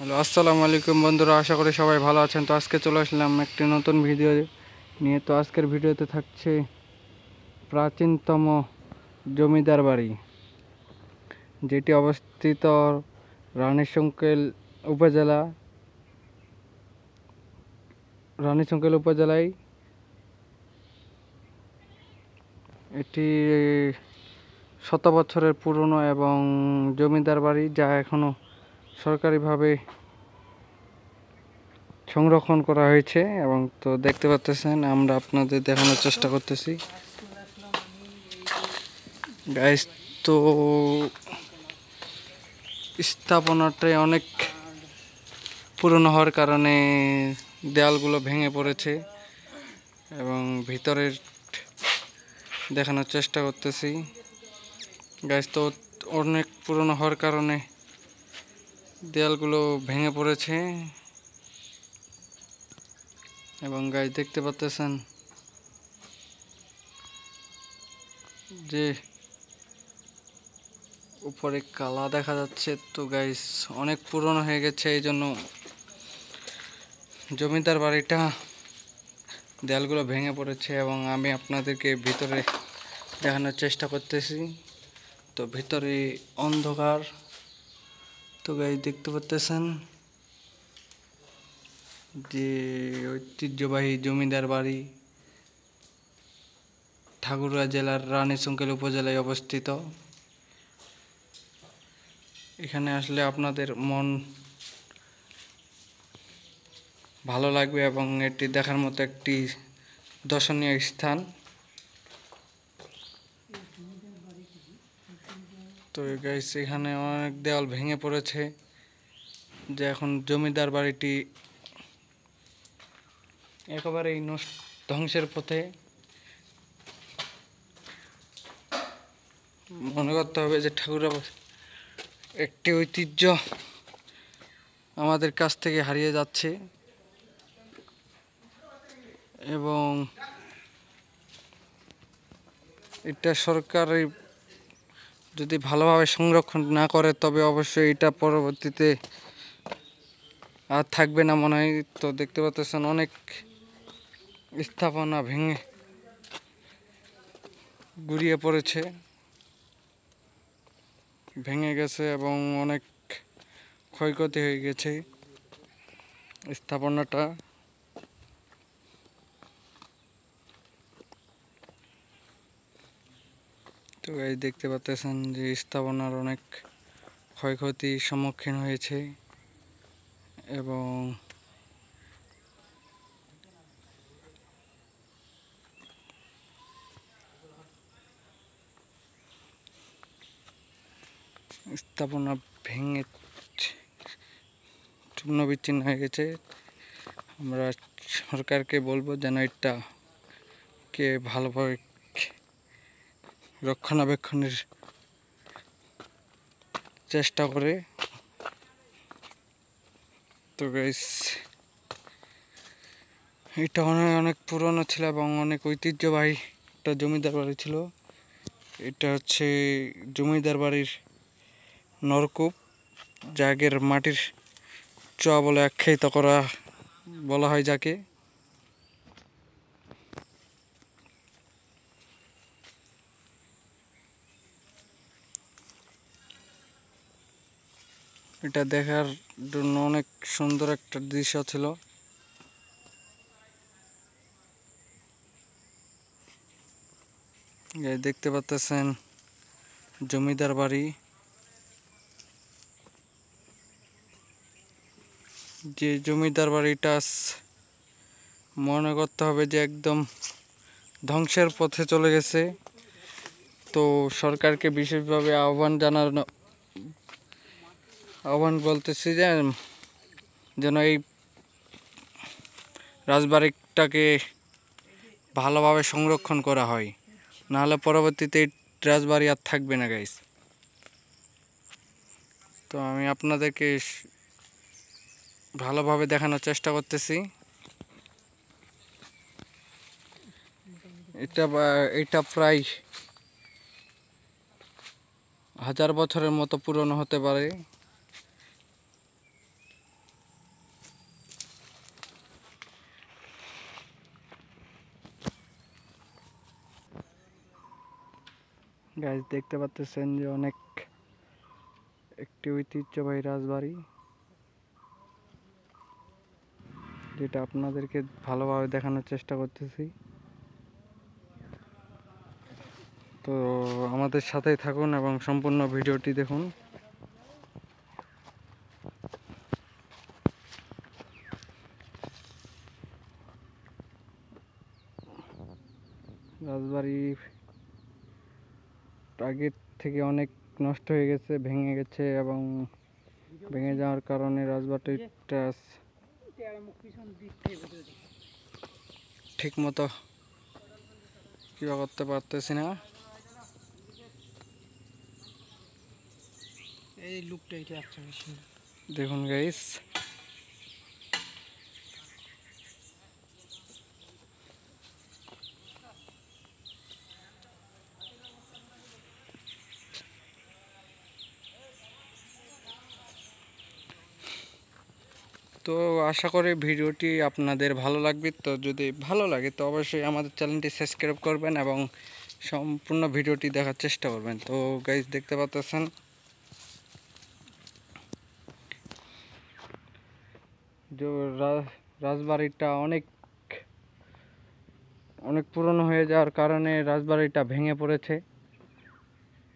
Hello, আসসালামু আলাইকুম বন্ধুরা, আশা করি সবাই ভালো আছেন। তো আজকে চলে আসলাম একটি নতুন ভিডিও নিয়ে। তো আজকের ভিডিওতে থাকছে প্রাচীনতম জমিদার বাড়ি, যেটি অবস্থিত রানীশঙ্কেল উপজেলা উপজেলায়। এটি শত বছরের পুরনো এবং জমিদার বাড়ি, যা এখনও সরকারিভাবে সংরক্ষণ করা হয়েছে। এবং তো দেখতে পাচ্ছেন, আমরা আপনাদের দেখানোর চেষ্টা করতেছি গাইস। তো স্থাপনাটাই অনেক পুরনো হওয়ার কারণে দেয়ালগুলো ভেঙে পড়েছে এবং ভিতরের দেখানোর চেষ্টা করতেছি গাইস। তো অনেক পুরনো হওয়ার কারণে দেয়ালগুলো ভেঙে পড়েছে এবং গাইস দেখতে পাচ্ছেন যে উপরে কালা দেখা যাচ্ছে। তো গাইস অনেক পুরনো হয়ে গেছে, এই জন্য জমিদার বাড়িটা দেয়ালগুলো ভেঙে পড়েছে এবং আমি আপনাদেরকে ভিতরে দেখানোর চেষ্টা করতেছি। তো ভিতরে অন্ধকার। তো গাইস দেখতে পাচ্ছেন যে ঐতিহ্যবাহী জমিদার বাড়ি ঠাকুরগাঁও জেলার রানীশঙ্কেল উপজেলায় অবস্থিত। এখানে আসলে আপনাদের মন ভালো লাগবে এবং এটি দেখার মতো একটি দর্শনীয় স্থান। তো গাইস এখানে অনেক দেওয়াল ভেঙে পড়েছে, যে এখন জমিদার বাড়িটি একেবারেই ধ্বংসের পথে। মনে করতে হবে যে ঠাকুরগাঁও একটি ঐতিহ্য আমাদের কাছ থেকে হারিয়ে যাচ্ছে এবং এটা সরকারি যদি ভালোভাবে সংরক্ষণ না করে তবে অবশ্যই এটা পরবর্তীতে আর থাকবে না মনে হয়। তো দেখতে পাচ্ছেন অনেক স্থাপনা ভেঙে গুড়িয়ে পড়েছে, ভেঙে গেছে এবং অনেক ক্ষয়ক্ষতি হয়ে গেছে স্থাপনাটা। তো এই দেখতে পাচ্ছেন যে স্থাপনার অনেক ক্ষয়ক্ষতির সম্মুখীন হয়েছে এবং স্থাপনা ভেঙে চূর্ণ বিচ্ছিন্ন হয়ে গেছে। আমরা সরকারকে বলবো যেন এটাকে ভালোভাবে রক্ষণাবেক্ষণের চেষ্টা করে। তো গাইস এটা অনেক পুরনো ছিল এবং অনেক ঐতিহ্যবাহী একটা জমিদার বাড়ি ছিল। এটা হচ্ছে জমিদার বাড়ির নরকূপ, জাগের মাটির চা বলে আখ্যায়িত করা বলা হয় যাকে। এটা দেখার জন্য অনেক সুন্দর একটা দৃশ্য ছিল। দেখতে পাচ্ছেন জমিদার বাড়ি, যে জমিদার বাড়িটা মনে করতে হবে যে একদম ধ্বংসের পথে চলে গেছে। তো সরকারকে বিশেষভাবে আহ্বান বলতেছি যে যেন এই রাজবাড়িটাকে ভালোভাবে সংরক্ষণ করা হয়, নাহলে পরবর্তীতে এই রাজবাড়ি আর থাকবে না গাইস। তো আমি আপনাদেরকে ভালোভাবে দেখানোর চেষ্টা করতেছি। এটা প্রায় 1000 বছরের মতো পুরনো হতে পারে। গাইস দেখতে পাচ্ছেন যে অনেক একটি ঐতিহ্যবাহী রাজবাড়ি, যেটা আপনাদেরকে ভালোভাবে দেখানোর চেষ্টা করতেছি। তো আমাদের সাথেই থাকুন এবং সম্পূর্ণ ভিডিওটি দেখুন। রাজবাড়ি আগের থেকে অনেক নষ্ট হয়ে গেছে, ভেঙে গেছে, এবং ভেঙে যাওয়ার কারণে রাজবাড়িটা ঠিক মতো কিবা করতে পারতেছি না। এই লুকটা এটা আচ্ছা বেশি দেখুন গাইস, তো আশা করি ভিডিওটি আপনাদের ভালো লাগবে। তো যদি ভালো লাগে তো অবশ্যই আমাদের চ্যানেলটি সাবস্ক্রাইব করবেন এবং সম্পূর্ণ ভিডিওটি দেখার চেষ্টা করবেন। তো গাইস দেখতে পাচ্ছেন যে রাজবাড়িটা অনেক অনেক পুরনো হয়ে যাওয়ার কারণে রাজবাড়িটা ভেঙে পড়েছে।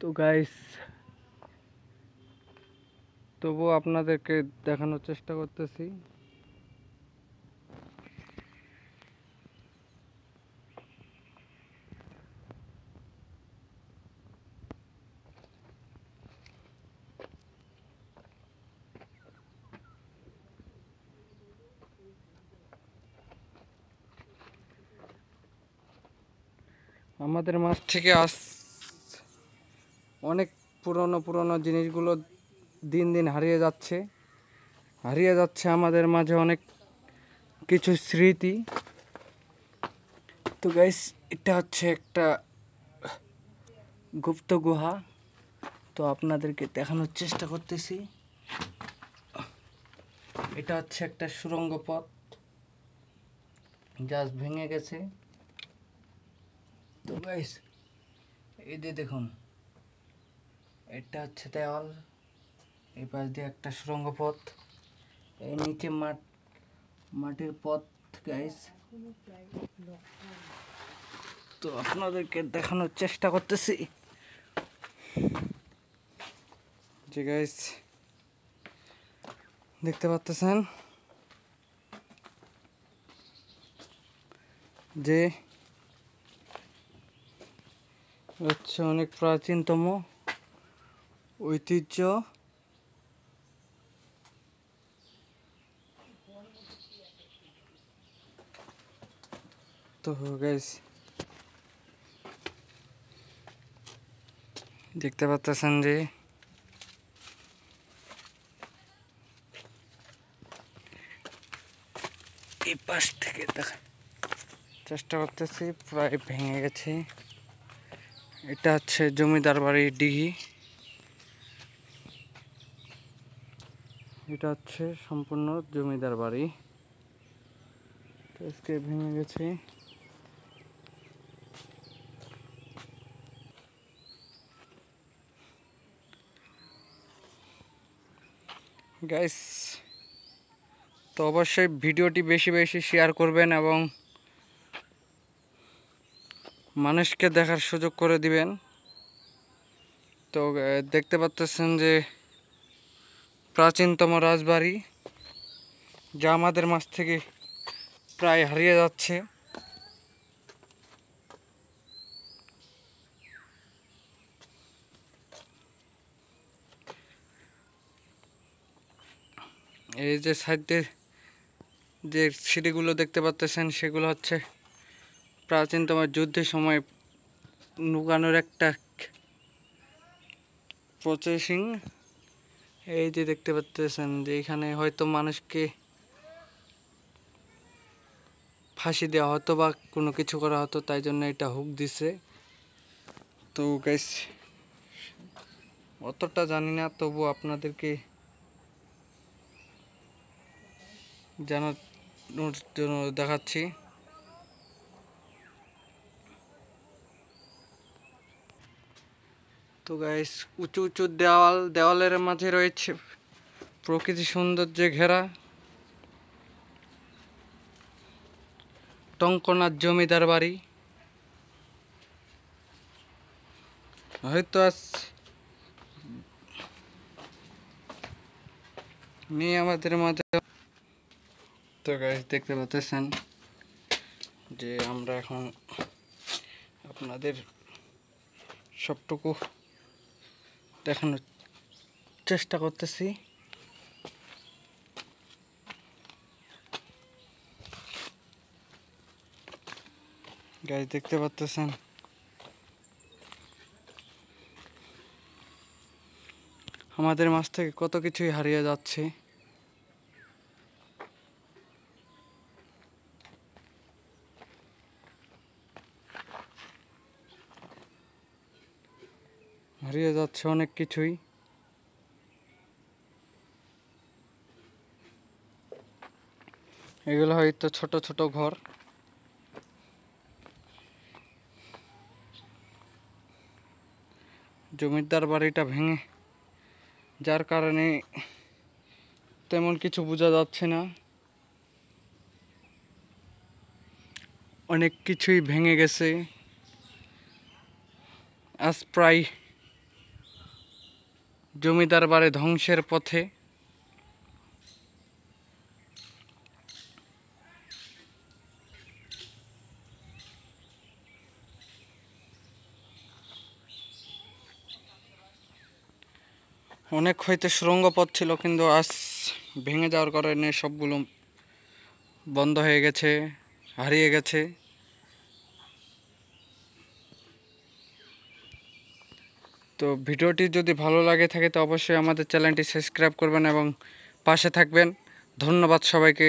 তো গাইস তবুও আপনাদেরকে দেখানোর চেষ্টা করতেছি। আমাদের মাছ থেকে অনেক পুরনো পুরনো জিনিসগুলো দিন দিন হারিয়ে যাচ্ছে আমাদের মাঝে অনেক কিছু স্মৃতি। তো গাইস এটা হচ্ছে একটা গুপ্ত গুহা, তো আপনাদেরকে দেখানোর চেষ্টা করতেছি। এটা হচ্ছে একটা সুড়ঙ্গ পথ, জাস্ট ভেঙে গেছে। তো গাইস এই যে দেখুন, এটা হচ্ছে দেওয়াল, এই পাশ দিয়ে একটা সুড়ঙ্গ পথ, এই নিচে মাটির পথ গাইস। তো আপনাদেরকে দেখানোর চেষ্টা করতেছি যে গাইস দেখতে পাচ্ছেন যে হচ্ছে অনেক প্রাচীনতম ঐতিহ্য। তো গাইস দেখতে পাচ্ছেন যে এই পাশ থেকে দেখা চেষ্টা করতেছি, প্রায় ভেঙে গেছে। এটা হচ্ছে জমিদার বাড়ির দিঘি, এটা হচ্ছে সম্পূর্ণ জমিদার বাড়ি। তো আজকে ভেঙে গেছে। গাইস তো অবশ্যই ভিডিওটি বেশি বেশি শেয়ার করবেন এবং মানুষকে দেখার সুযোগ করে দিবেন। তো দেখতে পাচ্ছেন যে প্রাচীনতম রাজবাড়ি, যা আমাদের মাঝ থেকে প্রায় হারিয়ে যাচ্ছে। এই যে সাইডে যে সিঁড়িগুলো দেখতে পাচ্ছেন সেগুলো হচ্ছে প্রাচীনতম যুদ্ধের সময় লুকানোর একটা প্রসেসিং। এই যে দেখতে পাচ্ছেন যে এখানে হয়তো মানুষকে ফাঁসি দেওয়া হতো বা কোনো কিছু করা হতো, তাই জন্য এটা হুক দিছে। তো গাইস অতটা জানি না, তবু আপনাদেরকে জানানোর জন্য দেখাচ্ছি। তো গাইস উঁচু উঁচু দেওয়ালের মাঝে রয়েছে প্রকৃতি সৌন্দর্যে ঘেরা টঙ্কনাথ জমিদার বাড়ি। হয়তো আজ নিয়ে আমাদের মাঝে। তো গাইস দেখতে পাচ্ছেন যে আমরা এখন আপনাদের সবটুকু দেখানোর চেষ্টা করতেছি। গাইস দেখতে পাচ্ছেন আমাদের মাছ থেকে কত কিছুই হারিয়ে যাচ্ছে। হারিয়ে যাচ্ছে অনেক কিছুই। এগুলো হয়তো ছোট ছোট ঘর। জমিদার বাড়িটা ভেঙে যার কারণে তেমন কিছু বোঝা যাচ্ছে না। অনেক কিছুই ভেঙে গেছে। আজ প্রায় জমিদার বাড়ি ধ্বংসের পথে। অনেক হয়তো সুড়ঙ্গ পথ ছিল, কিন্তু আজ ভেঙে যাওয়ার কারণে সবগুলো বন্ধ হয়ে গেছে, হারিয়ে গেছে। তো ভিডিওটি যদি ভালো লাগে থাকে তো অবশ্যই আমাদের চ্যানেলটি সাবস্ক্রাইব করবেন এবং পাশে থাকবেন। ধন্যবাদ সবাইকে।